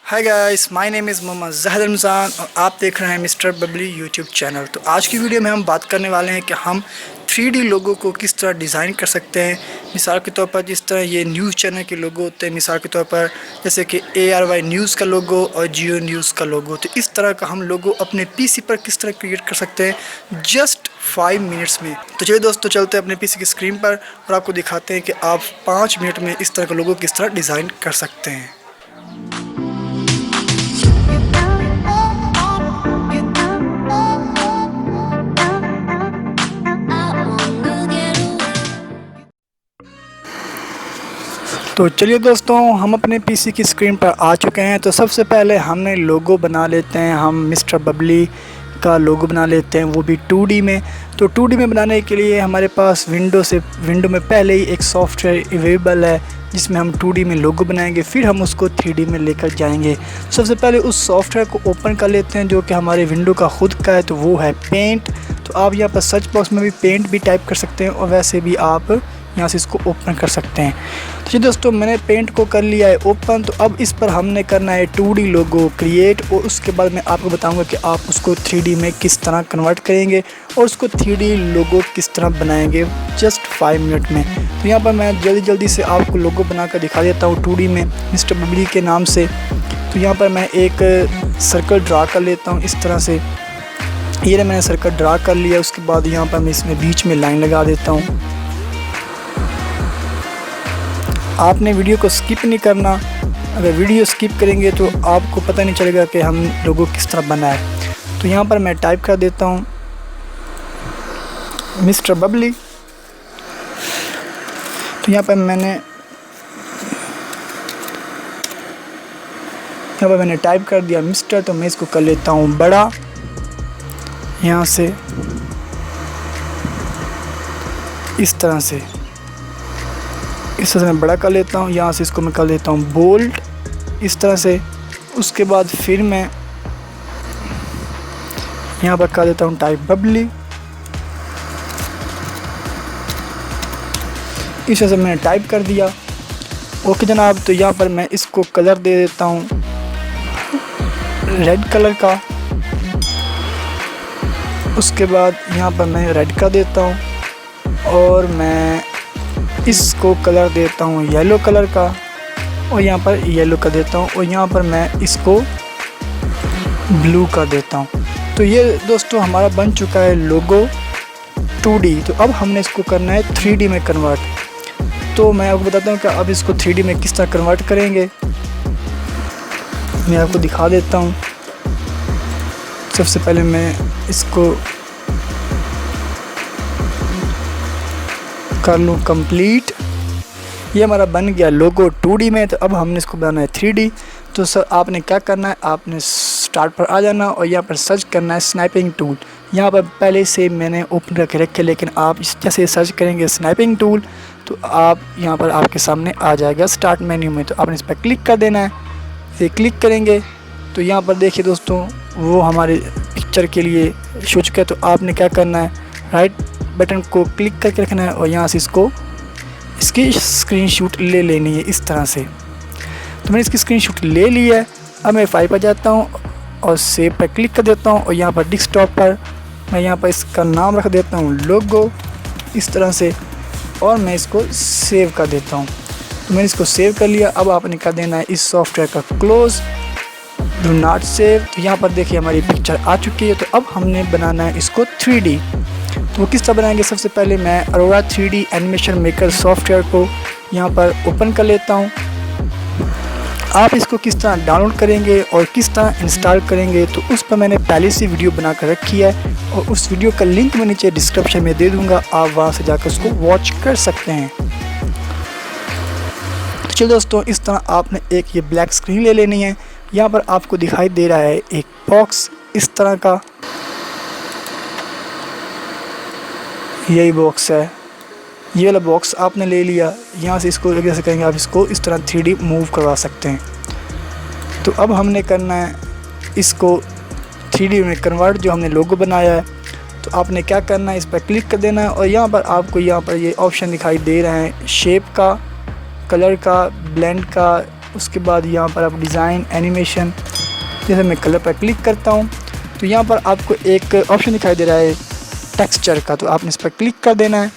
Hi guys, my name is Mohammad Zahid Ramzan और आप देख रहे हैं मिस्टर बबली यूट्यूब चैनल। तो आज की वीडियो में हम बात करने वाले हैं कि हम 3D लोगो को किस तरह डिज़ाइन कर सकते हैं। मिसाल के तौर पर जिस तरह ये न्यूज़ चैनल के लोगो होते हैं, मिसाल के तौर पर जैसे कि ARY न्यूज़ का लोगो और जियो न्यूज़ का लोगो, तो इस तरह का हम लोगो अपने PC पर किस तरह क्रिएट कर सकते हैं जस्ट 5 मिनट्स में। तो चलिए दोस्तों, चलते हैं अपने PC की स्क्रीन पर और आपको दिखाते हैं कि आप 5 मिनट में इस तरह का लोगो किस तरह डिज़ाइन कर सकते हैं। तो चलिए दोस्तों, हम अपने PC की स्क्रीन पर आ चुके हैं। तो सबसे पहले हमने लोगो बना लेते हैं, हम मिस्टर बबली का लोगो बना लेते हैं, वो भी 2D में। तो 2D में बनाने के लिए हमारे पास विंडो में पहले ही एक सॉफ्टवेयर अवेलेबल है जिसमें हम 2D में लोगो बनाएंगे, फिर हम उसको 3D में लेकर जाएंगे। सबसे पहले उस सॉफ्टवेयर को ओपन कर लेते हैं जो कि हमारे विंडो का खुद का है, तो वो है पेंट। तो आप यहाँ पर सर्च बॉक्स में भी पेंट भी टाइप कर सकते हैं और वैसे भी आप यहाँ से इसको ओपन कर सकते हैं। तो जी दोस्तों, मैंने पेंट को कर लिया है ओपन। तो अब इस पर हमने करना है 2D लोगो क्रिएट और उसके बाद मैं आपको बताऊंगा कि आप उसको 3D में किस तरह कन्वर्ट करेंगे और उसको 3D लोगो किस तरह बनाएंगे जस्ट 5 मिनट में। तो यहाँ पर मैं जल्दी से आपको लोगो बना कर दिखा देता हूँ 2D में मिस्टर बबली के नाम से। तो यहाँ पर मैं एक सर्कल ड्रा कर लेता हूँ इस तरह से। ये मैंने सर्कल ड्रा कर लिया। उसके बाद यहाँ पर मैं इसमें बीच में लाइन लगा देता हूँ। आपने वीडियो को स्किप नहीं करना, अगर वीडियो स्किप करेंगे तो आपको पता नहीं चलेगा कि हम लोगो किस तरह बना है। तो यहाँ पर मैं टाइप कर देता हूँ मिस्टर बबली। तो यहाँ पर मैंने टाइप कर दिया मिस्टर। तो मैं इसको कर लेता हूँ बड़ा, यहाँ से इस तरह से मैं बड़ा कर लेता हूँ। यहाँ से इसको मैं कर लेता हूँ बोल्ड इस तरह से। उसके बाद फिर मैं यहाँ पर कर देता हूँ टाइप बबली। इस तरह से मैंने टाइप कर दिया। ओके जनाब। तो यहाँ पर मैं इसको कलर दे देता हूँ रेड कलर का। उसके बाद यहाँ पर मैं रेड का देता हूँ और मैं इसको कलर देता हूँ येलो कलर का और यहाँ पर येलो का देता हूँ और यहाँ पर मैं इसको ब्लू का देता हूँ। तो ये दोस्तों हमारा बन चुका है लोगो 2D। तो अब हमने इसको करना है 3D में कन्वर्ट। तो मैं आपको बताता हूँ कि अब इसको 3D में किस तरह कन्वर्ट करेंगे, मैं आपको दिखा देता हूँ। सबसे पहले मैं इसको कर लूँ कंप्लीट। ये हमारा बन गया लोगो 2D में। तो अब हमने इसको बनाना है 3D। तो सर आपने क्या करना है, आपने स्टार्ट पर आ जाना और यहाँ पर सर्च करना है स्नैपिंग टूल। यहाँ पर पहले से मैंने ओपन करके रखे, लेकिन आप जैसे सर्च करेंगे स्नैपिंग टूल तो आप यहाँ पर आपके सामने आ जाएगा स्टार्ट मेन्यू में। तो आपने इस पर क्लिक कर देना है। ये क्लिक करेंगे तो यहाँ पर देखिए दोस्तों, वो हमारे पिक्चर के लिए शो चुका है। तो आपने क्या करना है, राइट बटन को क्लिक करके रखना है और यहाँ से इसकी स्क्रीनशॉट ले लेनी है इस तरह से। तो मैंने इसकी स्क्रीनशॉट ले ली है। अब मैं फाइल पर जाता हूँ और सेव पर क्लिक कर देता हूँ और यहाँ पर डेस्कटॉप पर मैं यहाँ पर इसका नाम रख देता हूँ लोगो इस तरह से और मैं इसको सेव कर देता हूँ। तो मैंने इसको सेव कर लिया। अब आपने कर देना है इस सॉफ्टवेयर का क्लोज़, डू नॉट सेव। तो यहाँ पर देखिए हमारी पिक्चर आ चुकी है। तो अब हमने बनाना है इसको 3D। तो वो किस तरह बनाएंगे, सबसे पहले मैं Arora 3D animation maker software को यहाँ पर ओपन कर लेता हूँ। आप इसको किस तरह डाउनलोड करेंगे और किस तरह इंस्टॉल करेंगे तो उस पर मैंने पहले से वीडियो बना कर रखी है और उस वीडियो का लिंक मैं नीचे डिस्क्रिप्शन में दे दूँगा, आप वहाँ से जाकर उसको वॉच कर सकते हैं। तो चलिए दोस्तों, इस तरह आपने एक ये ब्लैक स्क्रीन ले लेनी है। यहाँ पर आपको दिखाई दे रहा है एक बॉक्स इस तरह का, यही बॉक्स है। ये वाला बॉक्स आपने ले लिया। यहाँ से इसको कैसे करेंगे, आप इसको इस तरह 3D मूव करवा सकते हैं। तो अब हमने करना है इसको 3D में कन्वर्ट, जो हमने लोगो बनाया है। तो आपने क्या करना है, इस पर क्लिक कर देना है और यहाँ पर आपको यहाँ पर ये ऑप्शन दिखाई दे रहे हैं शेप का, कलर का, ब्लेंड का, उसके बाद यहाँ पर आप डिज़ाइन एनिमेशन, जैसे मैं कलर पर क्लिक करता हूँ तो यहाँ पर आपको एक ऑप्शन दिखाई दे रहा है टेक्सचर का, तो आपने इस पर क्लिक कर देना है।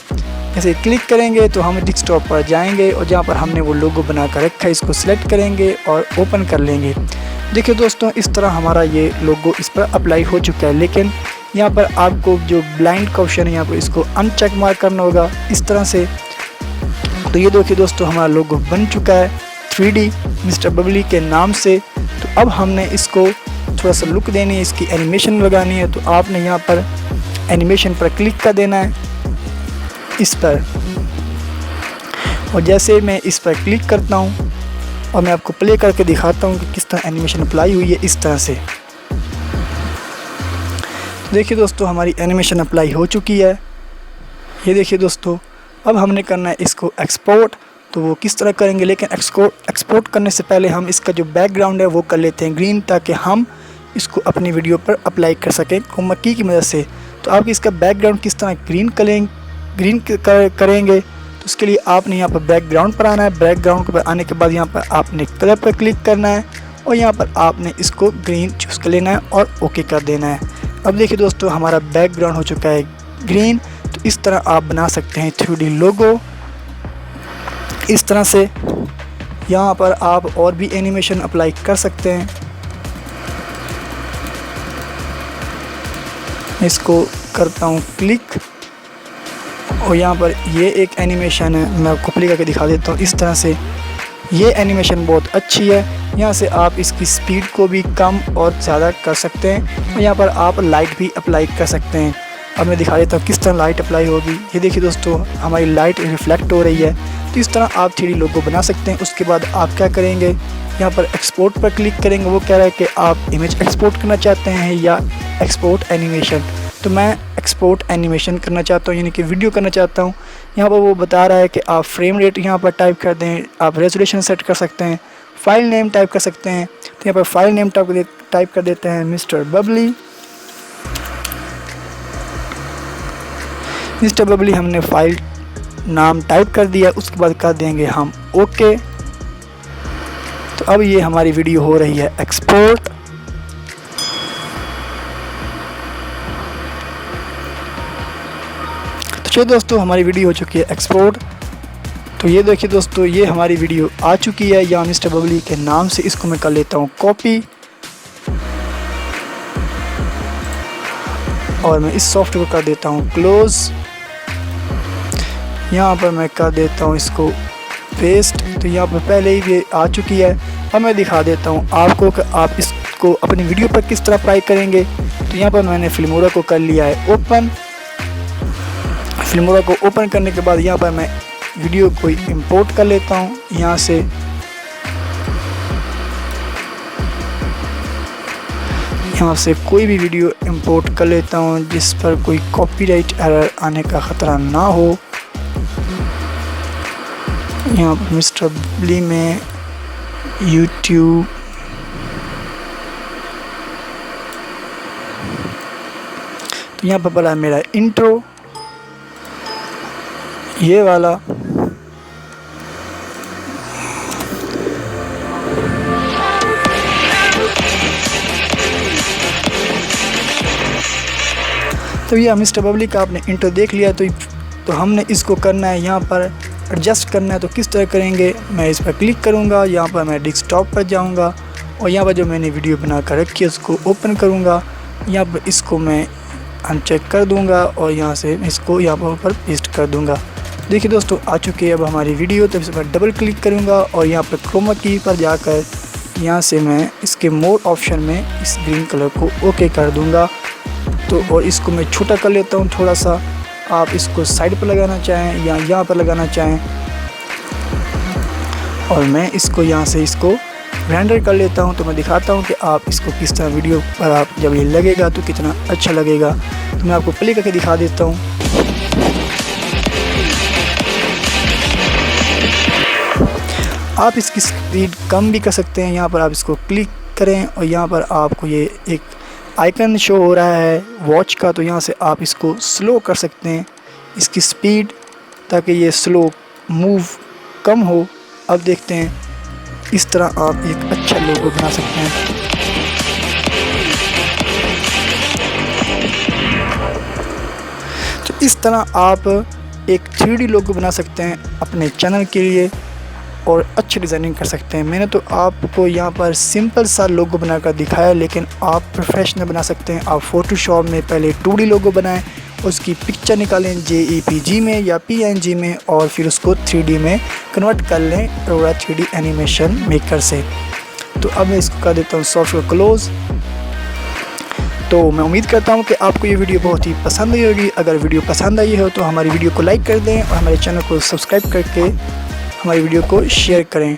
जैसे क्लिक करेंगे तो हम डेस्कटॉप पर जाएंगे और जहाँ पर हमने वो लोगो बना कर रखा है इसको सिलेक्ट करेंगे और ओपन कर लेंगे। देखिए दोस्तों, इस तरह हमारा ये लोगो इस पर अप्लाई हो चुका है, लेकिन यहाँ पर आपको जो ब्लाइंड का ऑप्शन है यहाँ पर इसको अनचेक मार्क करना होगा इस तरह से। तो ये देखिए दोस्तों, हमारा लोगो बन चुका है 3D मिस्टर बबली के नाम से। तो अब हमने इसको थोड़ा सा लुक देनी है, इसकी एनिमेशन लगानी है, तो आपने यहाँ पर एनिमेशन पर क्लिक कर देना है इस पर। और जैसे मैं इस पर क्लिक करता हूँ और मैं आपको प्ले करके दिखाता हूँ कि किस तरह एनिमेशन अप्लाई हुई है इस तरह से। देखिए दोस्तों, हमारी एनिमेशन अप्लाई हो चुकी है। ये देखिए दोस्तों, अब हमने करना है इसको एक्सपोर्ट। तो वो किस तरह करेंगे, लेकिन एक्सपोर्ट करने से पहले हम इसका जो बैकग्राउंड है वो कर लेते हैं ग्रीन, ताकि हम इसको अपनी वीडियो पर अप्लाई कर सकें क्रोमा की मदद से। तो आप इसका बैकग्राउंड किस तरह ग्रीन करेंगे, तो उसके लिए आपने यहाँ पर बैकग्राउंड पर आना है। बैकग्राउंड पर आने के बाद यहाँ पर आपने कलर पर क्लिक करना है और यहाँ पर आपने इसको ग्रीन चूज़ कर लेना है और ओके कर देना है। अब देखिए दोस्तों, हमारा बैकग्राउंड हो चुका है ग्रीन। तो इस तरह आप बना सकते हैं 3D लोगो इस तरह से। यहाँ पर आप और भी एनिमेशन अप्लाई कर सकते हैं। इसको करता हूँ क्लिक और यहाँ पर ये एक एनिमेशन है, मैं आपको प्ले करके दिखा देता हूँ इस तरह से। ये एनिमेशन बहुत अच्छी है। यहाँ से आप इसकी स्पीड को भी कम और ज़्यादा कर सकते हैं और यहाँ पर आप लाइट भी अप्लाई कर सकते हैं। अब मैं दिखा देता हूँ किस तरह लाइट अप्लाई होगी। ये देखिए दोस्तों, हमारी लाइट रिफ्लेक्ट हो रही है। तो इस तरह आप 3D लोगो बना सकते हैं। उसके बाद आप क्या करेंगे, यहाँ पर एक्सपोर्ट पर क्लिक करेंगे। वो कह रहा है कि आप इमेज एक्सपोर्ट करना चाहते हैं या एक्सपोर्ट एनिमेशन। तो मैं एक्सपोर्ट एनिमेशन करना चाहता हूँ, यानी कि वीडियो करना चाहता हूँ। यहाँ पर वो बता रहा है कि आप फ्रेम रेट यहाँ पर टाइप कर दें, आप रेजोल्यूशन सेट कर सकते हैं, फाइल नेम टाइप कर सकते हैं। तो यहाँ पर फाइल नेम टाइप कर देते हैं मिस्टर बबली। मिस्टर बबली हमने फाइल नाम टाइप कर दिया। उसके बाद कर देंगे हम ओके। तो अब ये हमारी वीडियो हो रही है एक्सपोर्ट। तो चलिए दोस्तों, हमारी वीडियो हो चुकी है एक्सपोर्ट। तो ये देखिए दोस्तों, ये हमारी वीडियो आ चुकी है यहाँ मिस्टर बबली के नाम से। इसको मैं कर लेता हूँ कॉपी और मैं इस सॉफ्टवेयर को कर देता हूँ क्लोज। यहाँ पर मैं कर देता हूँ इसको पेस्ट। तो यहाँ पर पहले ही ये आ चुकी है। अब मैं दिखा देता हूँ आपको कि आप इसको अपनी वीडियो पर किस तरह अप्लाई करेंगे। तो यहाँ पर मैंने फिल्मोरा को कर लिया है ओपन। फिल्मोरा को ओपन करने के बाद यहाँ पर मैं वीडियो को इंपोर्ट कर लेता हूँ यहाँ से। यहाँ से कोई भी वीडियो इंपोर्ट कर लेता हूँ जिस पर कोई कॉपीराइट एरर आने का ख़तरा ना हो। यहाँ पर मिस्टर बबली में यूट्यूब तो यहाँ पर पड़ा मेरा इंट्रो ये वाला। तो ये मिस्टर बबली का आपने इंट्रो देख लिया। तो हमने इसको करना है, यहाँ पर एडजस्ट करना है। तो किस तरह करेंगे, मैं इस पर क्लिक करूँगा, यहाँ पर मैं डेस्कटॉप पर जाऊँगा और यहाँ पर जो मैंने वीडियो बना कर रखी है उसको ओपन करूँगा। यहाँ पर इसको मैं अनचेक कर दूँगा और यहाँ से इसको यहाँ पर ऊपर पेस्ट कर दूँगा। देखिए दोस्तों, आ चुकी है अब हमारी वीडियो। तो इस पर डबल क्लिक करूँगा और यहाँ पर क्रोमा की पर जाकर यहाँ से मैं इसके मोड ऑप्शन में इस ग्रीन कलर को ओके कर दूँगा। तो और इसको मैं छोटा कर लेता हूँ थोड़ा सा। आप इसको साइड पर लगाना चाहें या यहाँ पर लगाना चाहें और मैं इसको यहाँ से इसको रेंडर कर लेता हूँ। तो मैं दिखाता हूँ कि आप इसको किस तरह वीडियो पर आप जब ये लगेगा तो कितना अच्छा लगेगा। तो मैं आपको प्ले करके दिखा देता हूँ। आप इसकी स्पीड कम भी कर सकते हैं। यहाँ पर आप इसको क्लिक करें और यहाँ पर आपको ये एक आइकन शो हो रहा है वॉच का। तो यहाँ से आप इसको स्लो कर सकते हैं इसकी स्पीड, ताकि ये स्लो मूव कम हो। अब देखते हैं इस तरह आप एक अच्छा लोगो बना सकते हैं। तो इस तरह आप एक 3D लोगो बना सकते हैं अपने चैनल के लिए और अच्छी डिज़ाइनिंग कर सकते हैं। मैंने तो आपको यहाँ पर सिंपल सा लोगो बनाकर दिखाया, लेकिन आप प्रोफेशनल बना सकते हैं। आप फ़ोटोशॉप में पहले 2D लोगो बनाएं, उसकी पिक्चर निकालें JPG में या PNG में और फिर उसको 3D में कन्वर्ट कर लें Aurora 3D एनिमेशन मेकर से। तो अब मैं इसको कर देता हूँ सॉफ्टवेयर क्लोज़। तो मैं उम्मीद करता हूँ कि आपको ये वीडियो बहुत ही पसंद आई होगी। अगर वीडियो पसंद आई हो तो हमारी वीडियो को लाइक कर दें और हमारे चैनल को सब्सक्राइब करके हमारी वीडियो को शेयर करें।